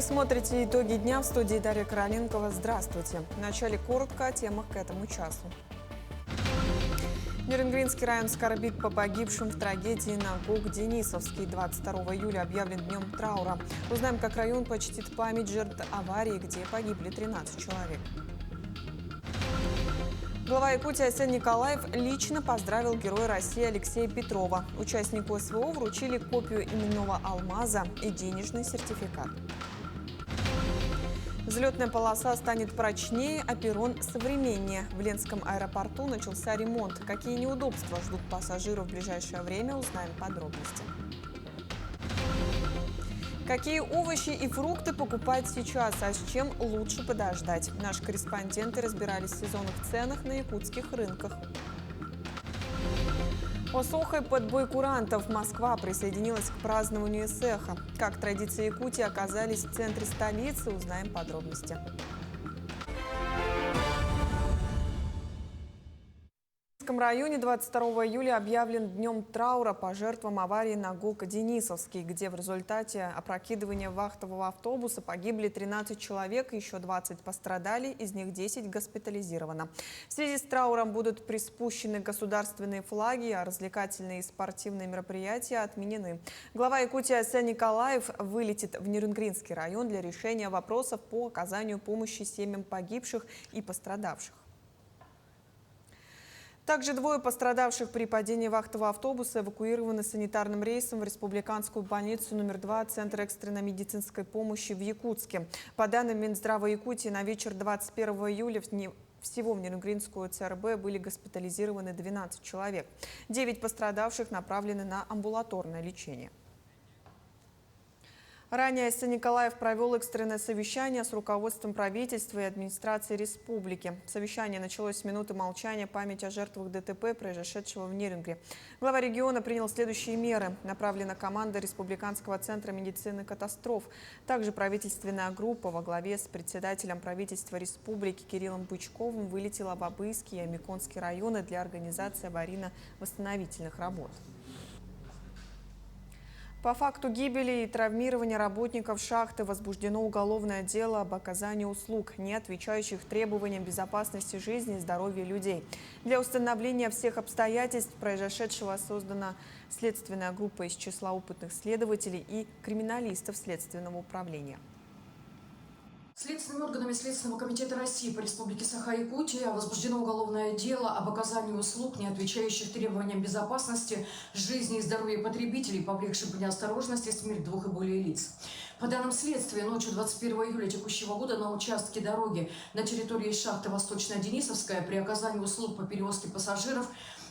Вы смотрите «Итоги дня», в студии Дарья Короленкова. Здравствуйте. Вначале коротко о темах к этому часу. Нерюнгринский район скорбит по погибшим в трагедии на ГОК Денисовский. 22 июля объявлен днем траура. Узнаем, как район почтит память жертв аварии, где погибли 13 человек. Глава Якутии Арсений Николаев лично поздравил Героя России Алексея Петрова. Участнику СВО вручили копию именного алмаза и денежный сертификат. Взлетная полоса станет прочнее, а перрон современнее. В Ленском аэропорту начался ремонт. Какие неудобства ждут пассажиров в ближайшее время, узнаем подробности. Какие овощи и фрукты покупать сейчас, а с чем лучше подождать? Наши корреспонденты разбирались в сезонных ценах на якутских рынках. Осохой под бой курантов Москва присоединилась к празднованию Сеха. Как традиции Якутии оказались в центре столицы, узнаем подробности. В Ленском районе 22 июля объявлен днем траура по жертвам аварии на ГОК Денисовский, где в результате опрокидывания вахтового автобуса погибли 13 человек, еще 20 пострадали, из них 10 госпитализировано. В связи с трауром будут приспущены государственные флаги, а развлекательные и спортивные мероприятия отменены. Глава Якутии Арсений Николаев вылетит в Нерюнгринский район для решения вопросов по оказанию помощи семьям погибших и пострадавших. Также двое пострадавших при падении вахтового автобуса эвакуированы санитарным рейсом в республиканскую больницу номер 2 Центра экстренной медицинской помощи в Якутске. По данным Минздрава Якутии, на вечер 21 июля всего в Нерюнгринскую ЦРБ были госпитализированы 12 человек. 9 пострадавших направлены на амбулаторное лечение. Ранее Арсений Николаев провел экстренное совещание с руководством правительства и администрации республики. Совещание началось с минуты молчания памяти о жертвах ДТП, произошедшего в Нерюнгри. Глава региона принял следующие меры. Направлена команда Республиканского центра медицины катастроф. Также правительственная группа во главе с председателем правительства республики Кириллом Бычковым вылетела в Абыйский и Амиконский районы для организации аварийно-восстановительных работ. По факту гибели и травмирования работников шахты возбуждено уголовное дело об оказании услуг, не отвечающих требованиям безопасности жизни и здоровья людей. Для установления всех обстоятельств произошедшего создана следственная группа из числа опытных следователей и криминалистов Следственного управления. Следственными органами Следственного комитета России по Республике Саха-Якутия возбуждено уголовное дело об оказании услуг, не отвечающих требованиям безопасности, жизни и здоровья потребителей, повлекших по неосторожности смерть двух и более лиц. По данным следствия, ночью 21 июля текущего года на участке дороги на территории шахты Восточная Денисовская при оказании услуг по перевозке пассажиров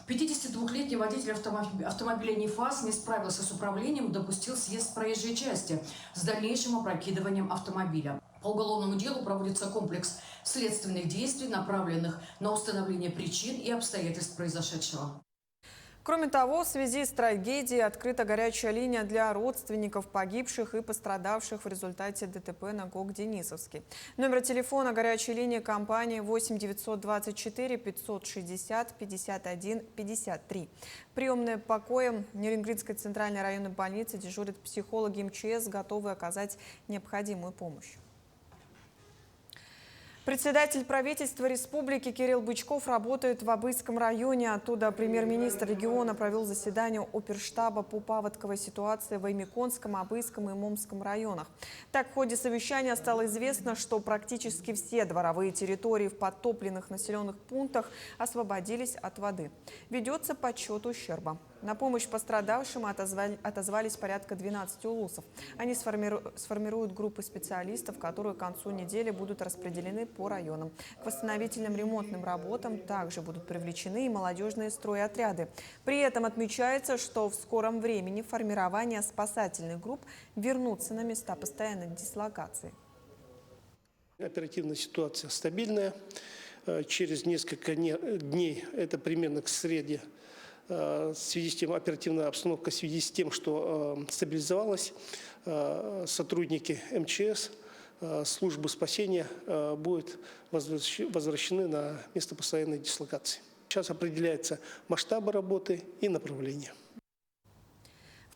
52-летний водитель автомобиля «Нефас» не справился с управлением и допустил съезд с проезжей части с дальнейшим опрокидыванием автомобиля. По уголовному делу проводится комплекс следственных действий, направленных на установление причин и обстоятельств произошедшего. Кроме того, в связи с трагедией открыта горячая линия для родственников погибших и пострадавших в результате ДТП на ГОК Денисовский. Номер телефона горячей линии компании 8 924 560 51 53. Приемные покои Нерюнгринской центральной районной больницы дежурят психологи МЧС, готовы оказать необходимую помощь. Председатель правительства республики Кирилл Бычков работает в Абыйском районе. Оттуда премьер-министр региона провел заседание оперштаба по паводковой ситуации в Амиконском, Абыйском и Момском районах. Так, в ходе совещания стало известно, что практически все дворовые территории в подтопленных населенных пунктах освободились от воды. Ведется подсчет ущерба. На помощь пострадавшим отозвались порядка 12 улусов. Они сформируют группы специалистов, которые к концу недели будут распределены по районам. К восстановительным ремонтным работам также будут привлечены и молодежные стройотряды. При этом отмечается, что в скором времени формирование спасательных групп вернутся на места постоянной дислокации. Оперативная ситуация стабильная. Через несколько дней, это примерно к среде, в связи с тем, оперативная обстановка в связи с тем, что стабилизовалась, сотрудники МЧС, службы спасения будут возвращены на место постоянной дислокации. Сейчас определяются масштабы работы и направления.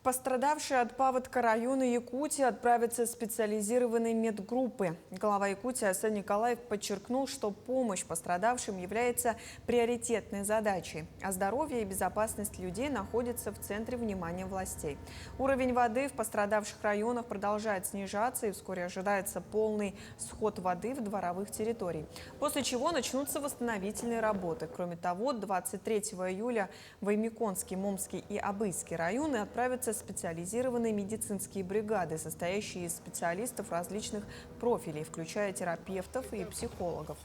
Пострадавшие от паводка района Якутии отправятся в специализированные медгруппы. Глава Якутии Арсен Николаев подчеркнул, что помощь пострадавшим является приоритетной задачей, а здоровье и безопасность людей находятся в центре внимания властей. Уровень воды в пострадавших районах продолжает снижаться, и вскоре ожидается полный сход воды в дворовых территориях, после чего начнутся восстановительные работы. Кроме того, 23 июля Ваймиконский, Момский и Абыйский районы отправятся специализированные медицинские бригады, состоящие из специалистов различных профилей, включая терапевтов и психологов.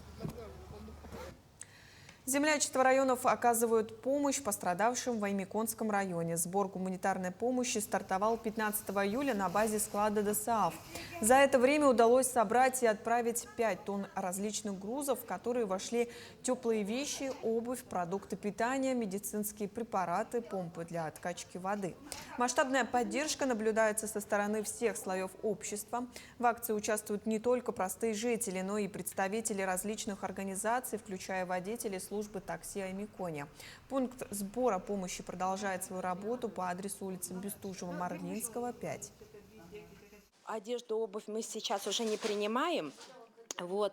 Землячество районов оказывают помощь пострадавшим в Ваймиконском районе. Сбор гуманитарной помощи стартовал 15 июля на базе склада ДСААФ. За это время удалось собрать и отправить 5 тонн различных грузов, в которые вошли теплые вещи, обувь, продукты питания, медицинские препараты, помпы для откачки воды. Масштабная поддержка наблюдается со стороны всех слоев общества. В акции участвуют не только простые жители, но и представители различных организаций, включая водителей службы такси Аймикония. Пункт сбора помощи продолжает свою работу по адресу улицы Бестужева-Марлинского, 5. Одежду, обувь мы сейчас уже не принимаем.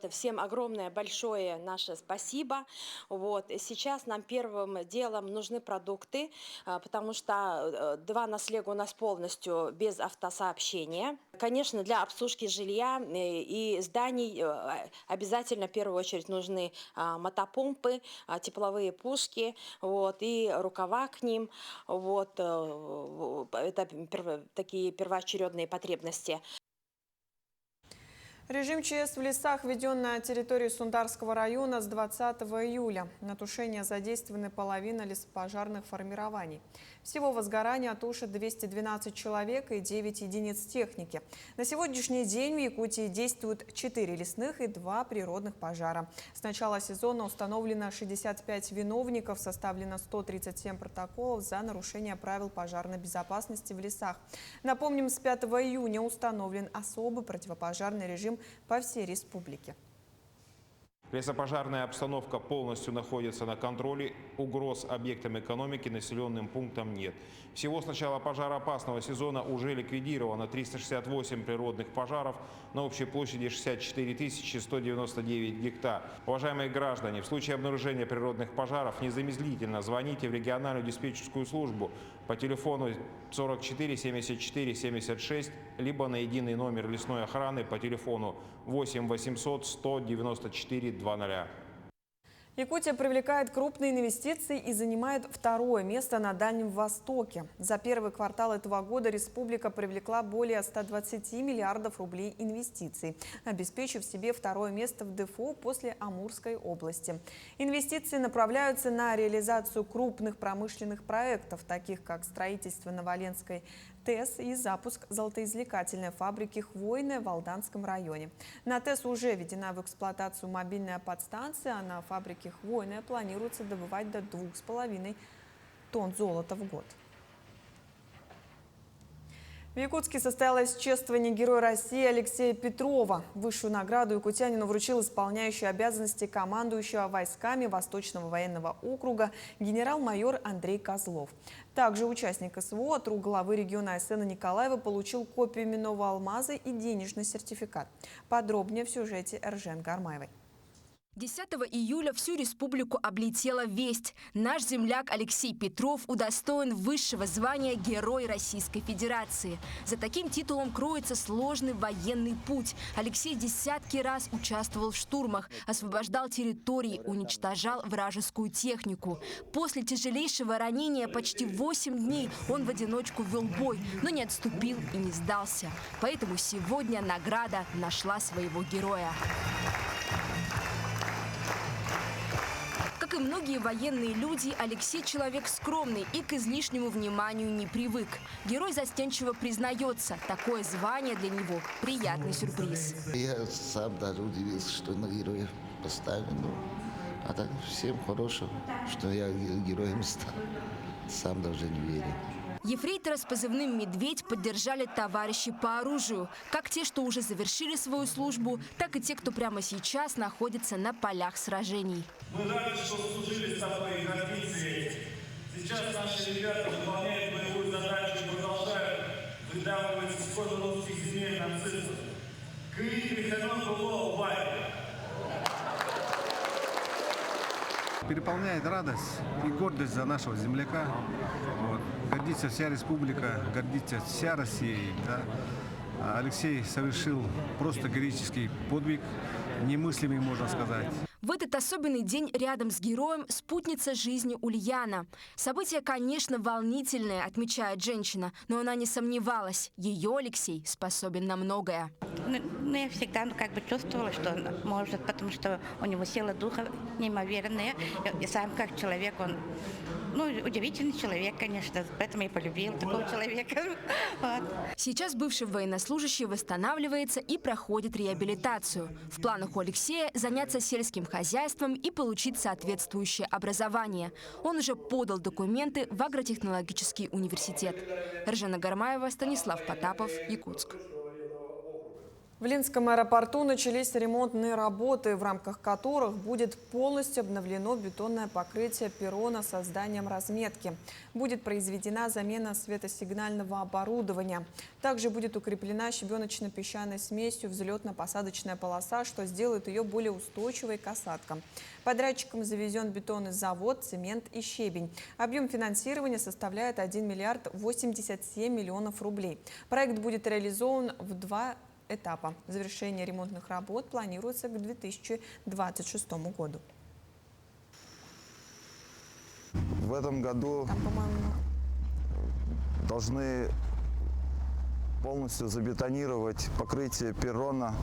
Всем огромное, большое наше спасибо. Сейчас нам первым делом нужны продукты, потому что 2 наслега у нас полностью без автосообщения. Конечно, для обслужки жилья и зданий обязательно в первую очередь нужны мотопомпы, тепловые пушки и рукава к ним. Это такие первоочередные потребности. Режим ЧС в лесах введен на территории Сундарского района с 20 июля. На тушение задействованы половина лесопожарных формирований. Всего возгорания тушат 212 человек и 9 единиц техники. На сегодняшний день в Якутии действуют 4 лесных и 2 природных пожара. С начала сезона установлено 65 виновников, составлено 137 протоколов за нарушение правил пожарной безопасности в лесах. Напомним, с 5 июня установлен особый противопожарный режим по всей республике. Лесопожарная обстановка полностью находится на контроле. Угроз объектам экономики, населенным пунктам нет. Всего с начала пожароопасного сезона уже ликвидировано 368 природных пожаров на общей площади 64 199 гектар. Уважаемые граждане, в случае обнаружения природных пожаров незамедлительно звоните в региональную диспетчерскую службу по телефону 44 74 76, либо на единый номер лесной охраны по телефону 8 800 194 00. Якутия привлекает крупные инвестиции и занимает 2-е место на Дальнем Востоке. За первый квартал этого года республика привлекла более 120 миллиардов рублей инвестиций, обеспечив себе 2-е место в ДФО после Амурской области. Инвестиции направляются на реализацию крупных промышленных проектов, таких как строительство Новоленской ТЭС и запуск золотоизвлекательной фабрики «Хвойная» в Алданском районе. На ТЭС уже введена в эксплуатацию мобильная подстанция, а на фабрике «Хвойная» планируется добывать до 2,5 тонн золота в год. В Якутске состоялось чествование Героя России Алексея Петрова. Высшую награду якутянину вручил исполняющий обязанности командующего войсками Восточного военного округа генерал-майор Андрей Козлов. Также участник СВО от рук главы региона Арсена Николаева получил копию именного алмаза и денежный сертификат. Подробнее в сюжете Эржен Гармаевой. 10 июля всю республику облетела весть. Наш земляк Алексей Петров удостоен высшего звания Герой Российской Федерации. За таким титулом кроется сложный военный путь. Алексей десятки раз участвовал в штурмах, освобождал территории, уничтожал вражескую технику. После тяжелейшего ранения почти 8 дней он в одиночку вел бой, но не отступил и не сдался. Поэтому сегодня награда нашла своего героя. Как и многие военные люди, Алексей человек скромный и к излишнему вниманию не привык. Герой застенчиво признается, такое звание для него – приятный сюрприз. Я сам даже удивился, что на героя поставлен. А так всем хорошего, что я героем стал. Сам даже не верю. Ефрейтора с позывным «Медведь» поддержали товарищи по оружию. Как те, что уже завершили свою службу, так и те, кто прямо сейчас находится на полях сражений. Мы рады, что служили с тобой и гордимся. Сейчас наши ребята выполняют боевую задачу и продолжают выдавливать исходы русских земель нацистов. Переполняет радость и гордость за нашего земляка. Вот. Гордится вся республика, гордится вся Россия. Да? Алексей совершил просто героический подвиг, немыслимый, можно сказать. В этот особенный день рядом с героем спутница жизни Ульяна. Событие, конечно, волнительное, отмечает женщина, но она не сомневалась. Ее Алексей способен на многое. Я всегда чувствовала, что он может, потому что у него сила духа неимоверная. И сам как человек, он удивительный человек, конечно, поэтому я полюбила такого человека. Вот. Сейчас бывший военнослужащий восстанавливается и проходит реабилитацию. В планах у Алексея заняться сельским хозяйством и получить соответствующее образование. Он уже подал документы в агротехнологический университет. Ржана Гармаева, Станислав Потапов, Якутск. В Ленском аэропорту начались ремонтные работы, в рамках которых будет полностью обновлено бетонное покрытие перрона с созданием разметки. Будет произведена замена светосигнального оборудования. Также будет укреплена щебеночно-песчаной смесью взлетно-посадочная полоса, что сделает ее более устойчивой к осадкам. Подрядчикам завезен бетонный завод, цемент и щебень. Объем финансирования составляет 1 миллиард 87 миллионов рублей. Проект будет реализован в 2 этапа. Завершение ремонтных работ планируется к 2026 году. В этом году должны полностью забетонировать покрытие перрона,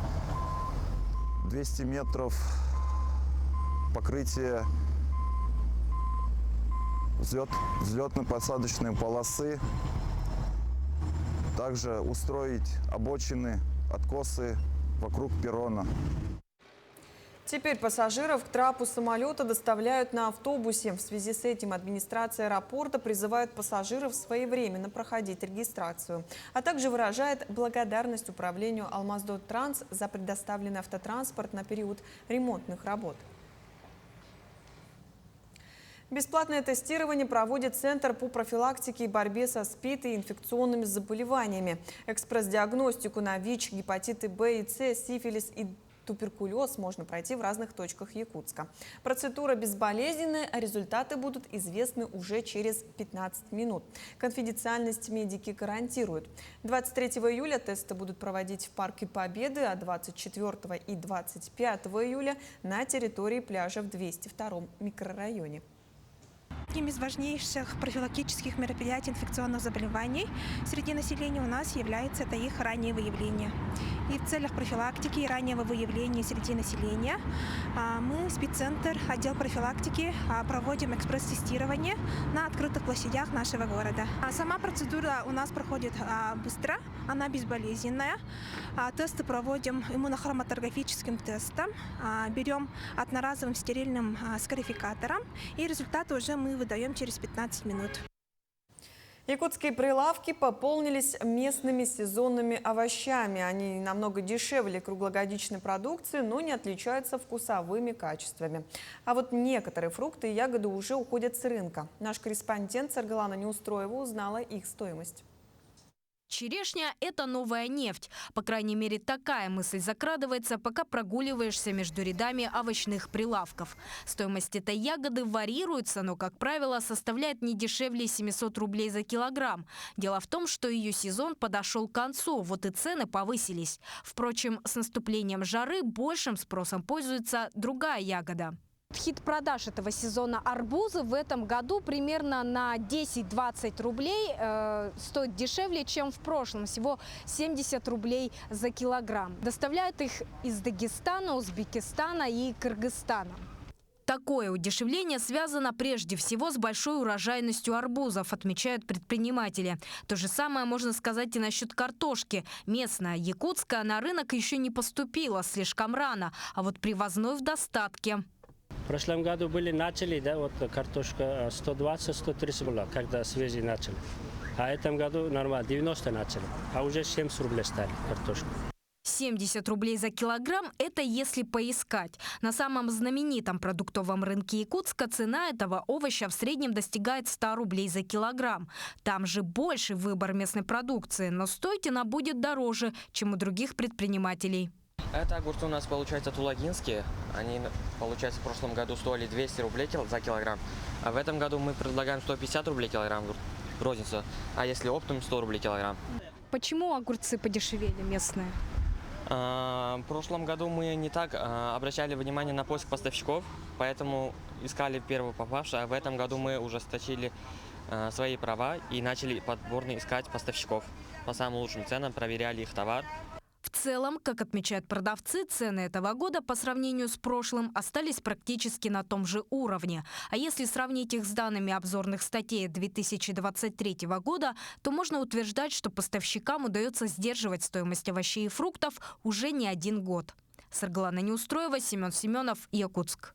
200 метров покрытия взлетно-посадочной полосы, также устроить обочины, откосы вокруг перрона. Теперь пассажиров к трапу самолета доставляют на автобусе. В связи с этим администрация аэропорта призывает пассажиров своевременно проходить регистрацию, а также выражает благодарность управлению «Алмаздоттранс» за предоставленный автотранспорт на период ремонтных работ. Бесплатное тестирование проводит Центр по профилактике и борьбе со СПИД и инфекционными заболеваниями. Экспресс-диагностику на ВИЧ, гепатиты Б и С, сифилис и туберкулез можно пройти в разных точках Якутска. Процедура безболезненная, а результаты будут известны уже через 15 минут. Конфиденциальность медики гарантируют. 23 июля тесты будут проводить в Парке Победы, а 24 и 25 июля на территории пляжа в 202 микрорайоне. Одним из важнейших профилактических мероприятий инфекционных заболеваний среди населения у нас является это их раннее выявление. И в целях профилактики и раннего выявления среди населения мы, спеццентр, отдел профилактики, проводим экспресс-тестирование на открытых площадях нашего города. Сама процедура у нас проходит быстро, она безболезненная. Тесты проводим иммунохроматографическим тестом, берем одноразовым стерильным скарификатором, и результаты уже мы выдаем через 15 минут. Якутские прилавки пополнились местными сезонными овощами. Они намного дешевле круглогодичной продукции, но не отличаются вкусовыми качествами. А вот некоторые фрукты и ягоды уже уходят с рынка. Наш корреспондент Саргалана Неустроева узнала их стоимость. Черешня – это новая нефть. По крайней мере, такая мысль закрадывается, пока прогуливаешься между рядами овощных прилавков. Стоимость этой ягоды варьируется, но, как правило, составляет не дешевле 700 рублей за килограмм. Дело в том, что ее сезон подошел к концу, вот и цены повысились. Впрочем, с наступлением жары большим спросом пользуется другая ягода. Хит продаж этого сезона арбузы в этом году примерно на 10-20 рублей стоит дешевле, чем в прошлом. Всего 70 рублей за килограмм. Доставляют их из Дагестана, Узбекистана и Кыргызстана. Такое удешевление связано прежде всего с большой урожайностью арбузов, отмечают предприниматели. То же самое можно сказать и насчет картошки. Местная, якутская, на рынок еще не поступила, слишком рано, а вот привозной в достатке. В прошлом году начали, картошка 120-130 была, когда свежие начали. А в этом году нормально, 90 начали. А уже 70 рублей стали картошка. 70 рублей за килограмм – это если поискать. На самом знаменитом продуктовом рынке Якутска цена этого овоща в среднем достигает 100 рублей за килограмм. Там же больший выбор местной продукции, но стоить она будет дороже, чем у других предпринимателей. Это огурцы у нас, получается, тулагинские. Они, получается, в прошлом году стоили 200 рублей за килограмм. А в этом году мы предлагаем 150 рублей килограмм розницу. А если оптом, 100 рублей килограмм. Почему огурцы подешевели местные? В прошлом году мы не так обращали внимание на поиск поставщиков, поэтому искали первого попавшего. А в этом году мы ужесточили свои права и начали подборно искать поставщиков. По самым лучшим ценам проверяли их товар. В целом, как отмечают продавцы, цены этого года по сравнению с прошлым остались практически на том же уровне. А если сравнить их с данными обзорных статей 2023 года, то можно утверждать, что поставщикам удается сдерживать стоимость овощей и фруктов уже не один год. Саргалана Неустроева, Семен Семенов, Якутск.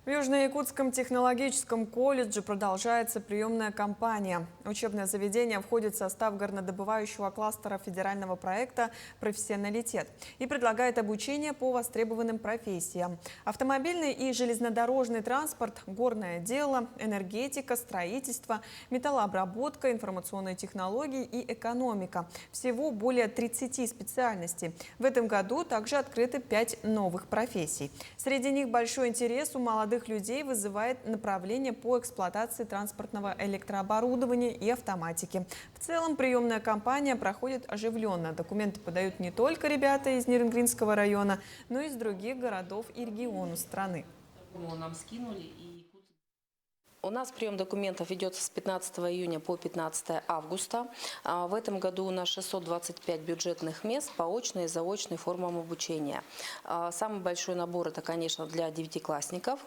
В Южно-Якутском технологическом колледже продолжается приемная кампания. Учебное заведение входит в состав горнодобывающего кластера федерального проекта «Профессионалитет» и предлагает обучение по востребованным профессиям. Автомобильный и железнодорожный транспорт, горное дело, энергетика, строительство, металлообработка, информационные технологии и экономика. Всего более 30 специальностей. В этом году также открыты 5 новых профессий. Среди них большой интерес у молодых людей вызывает направление по эксплуатации транспортного электрооборудования и автоматики. В целом приемная кампания проходит оживленно. Документы подают не только ребята из Нерюнгринского района, но и из других городов и регионов страны. У нас прием документов ведется с 15 июня по 15 августа. В этом году у нас 625 бюджетных мест по очной и заочной формам обучения. Самый большой набор – это, конечно, для девятиклассников.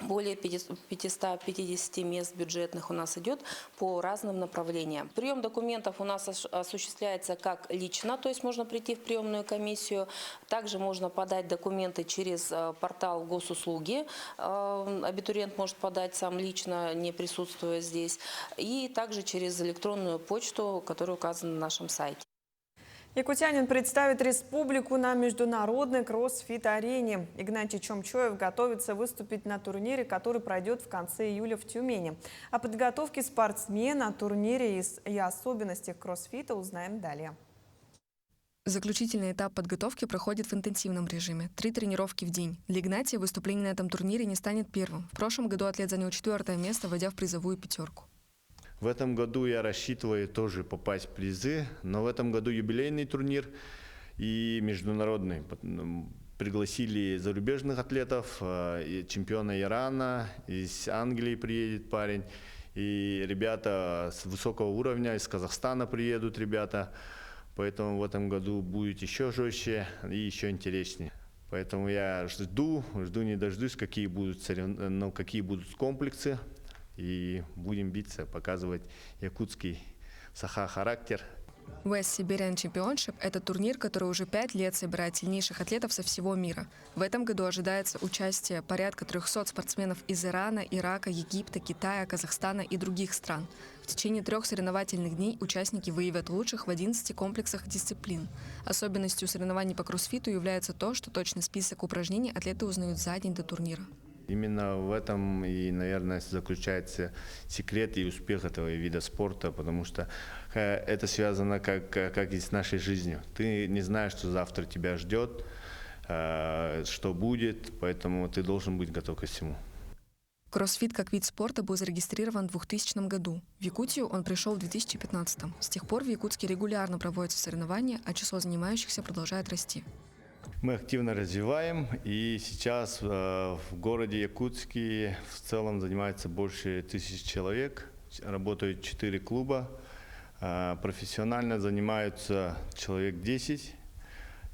Более 550 мест бюджетных у нас идет по разным направлениям. Прием документов у нас осуществляется как лично, то есть можно прийти в приемную комиссию. Также можно подать документы через портал госуслуги. Абитуриент может подать сам лично, не присутствуя здесь. И также через электронную почту, которая указана на нашем сайте. Якутянин представит республику на международной кроссфит-арене. Игнатий Чомчоев готовится выступить на турнире, который пройдет в конце июля в Тюмени. О подготовке спортсмена, турнире и особенностях кроссфита узнаем далее. Заключительный этап подготовки проходит в интенсивном режиме. 3 тренировки в день. Для Игнатия выступление на этом турнире не станет первым. В прошлом году атлет занял 4-е место, войдя в призовую 5. В этом году я рассчитываю тоже попасть в призы, но в этом году юбилейный турнир и международный. Пригласили зарубежных атлетов, чемпиона Ирана, из Англии приедет парень, и ребята с высокого уровня, из Казахстана приедут ребята. Поэтому в этом году будет еще жестче и еще интереснее. Поэтому я жду не дождусь, какие будут комплексы. И будем биться, показывать якутский саха-характер. West Siberian Championship – это турнир, который уже 5 лет собирает сильнейших атлетов со всего мира. В этом году ожидается участие порядка 300 спортсменов из Ирана, Ирака, Египта, Китая, Казахстана и других стран. В течение 3 соревновательных дней участники выявят лучших в 11 комплексах дисциплин. Особенностью соревнований по кроссфиту является то, что точный список упражнений атлеты узнают за день до турнира. Именно в этом и, наверное, заключается секрет и успех этого вида спорта, потому что это связано как и с нашей жизнью. Ты не знаешь, что завтра тебя ждет, что будет, поэтому ты должен быть готов ко всему. Кроссфит как вид спорта был зарегистрирован в 2000 году. В Якутию он пришел в 2015. С тех пор в Якутске регулярно проводятся соревнования, а число занимающихся продолжает расти. Мы активно развиваем, и сейчас в городе Якутске в целом занимается больше 1000 человек. Работают 4 клуба. Профессионально занимаются человек 10,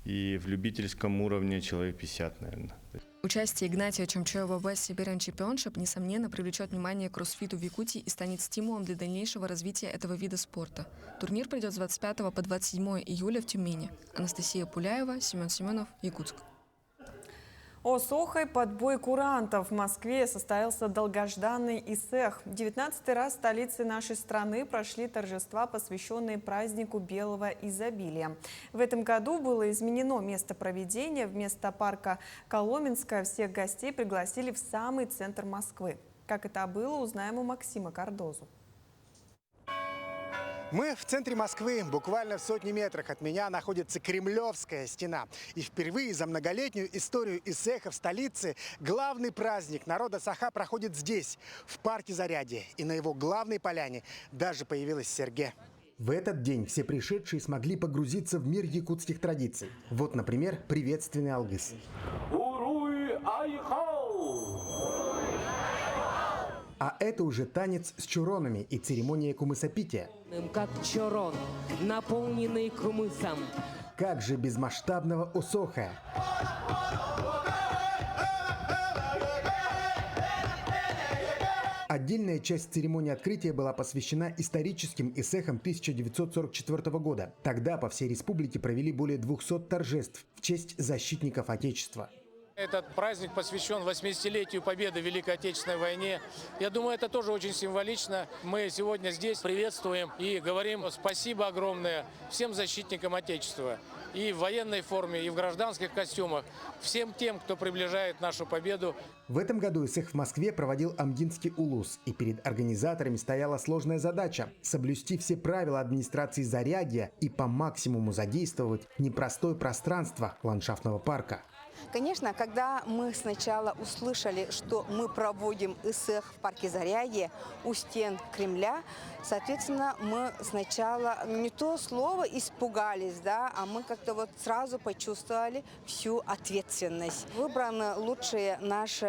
и в любительском уровне человек 50, наверное. Участие Игнатия Чомчоева в West Siberian Championship, несомненно, привлечет внимание к кроссфиту в Якутии и станет стимулом для дальнейшего развития этого вида спорта. Турнир пройдет с 25 по 27 июля в Тюмени. Анастасия Пуляева, Семен Семенов, Якутск. Осохой под бой курантов в Москве состоялся долгожданный ИСЭХ. 19-й раз в столице нашей страны прошли торжества, посвященные празднику белого изобилия. В этом году было изменено место проведения. Вместо парка Коломенское всех гостей пригласили в самый центр Москвы. Как это было, узнаем у Максима Кардозу. Мы в центре Москвы, буквально в сотни метрах от меня находится Кремлевская стена. И впервые за многолетнюю историю ИСЭХа в столице главный праздник народа Саха проходит здесь, в парке Зарядье. И на его главной поляне даже появилась Серге. В этот день все пришедшие смогли погрузиться в мир якутских традиций. Вот, например, приветственный алгыс. А это уже танец с чуронами и церемония кумысопития. Как чурон, наполненный кумысом. Как же без масштабного осоха? Отдельная часть церемонии открытия была посвящена историческим ИСЭХам 1944 года. Тогда по всей республике провели более 200 торжеств в честь защитников Отечества. Этот праздник посвящен 80-летию победы в Великой Отечественной войне. Я думаю, это тоже очень символично. Мы сегодня здесь приветствуем и говорим спасибо огромное всем защитникам Отечества. И в военной форме, и в гражданских костюмах. Всем тем, кто приближает нашу победу. В этом году ИСЭХ в Москве проводил Амгинский улус. И перед организаторами стояла сложная задача – соблюсти все правила администрации Зарядья и по максимуму задействовать непростое пространство ландшафтного парка. Конечно, когда мы сначала услышали, что мы проводим ИСЭХ в парке Зарядье у стен Кремля, соответственно, мы сначала не то слово испугались, да, а мы как-то вот сразу почувствовали всю ответственность. Выбраны лучшие наши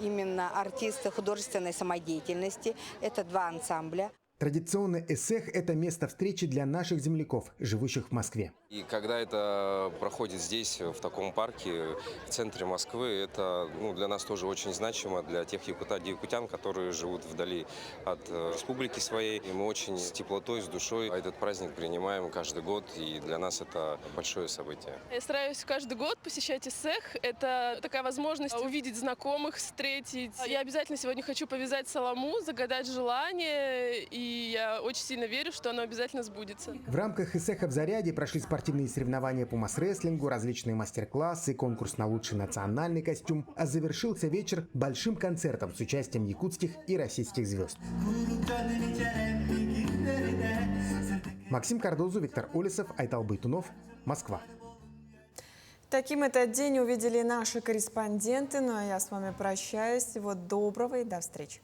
именно артисты художественной самодеятельности. Это 2 ансамбля. Традиционный ИСЭХ – это место встречи для наших земляков, живущих в Москве. И когда это проходит здесь, в таком парке, в центре Москвы, это для нас тоже очень значимо, для тех якутян, которые живут вдали от республики своей. И мы очень с теплотой, с душой этот праздник принимаем каждый год, и для нас это большое событие. Я стараюсь каждый год посещать ИСЭХ. Это такая возможность увидеть знакомых, встретить. Я обязательно сегодня хочу повязать солому, загадать желание, и я очень сильно верю, что оно обязательно сбудется. В рамках ИСЭХа в Зарядье прошли спортивные соревнования по масс-рестлингу, различные мастер-классы, конкурс на лучший национальный костюм, а завершился вечер большим концертом с участием якутских и российских звезд. Максим Кардозу, Виктор Олесов, Айтал Байтунов, Москва. Таким этот день увидели наши корреспонденты. Ну а я с вами прощаюсь. Всего доброго и до встречи.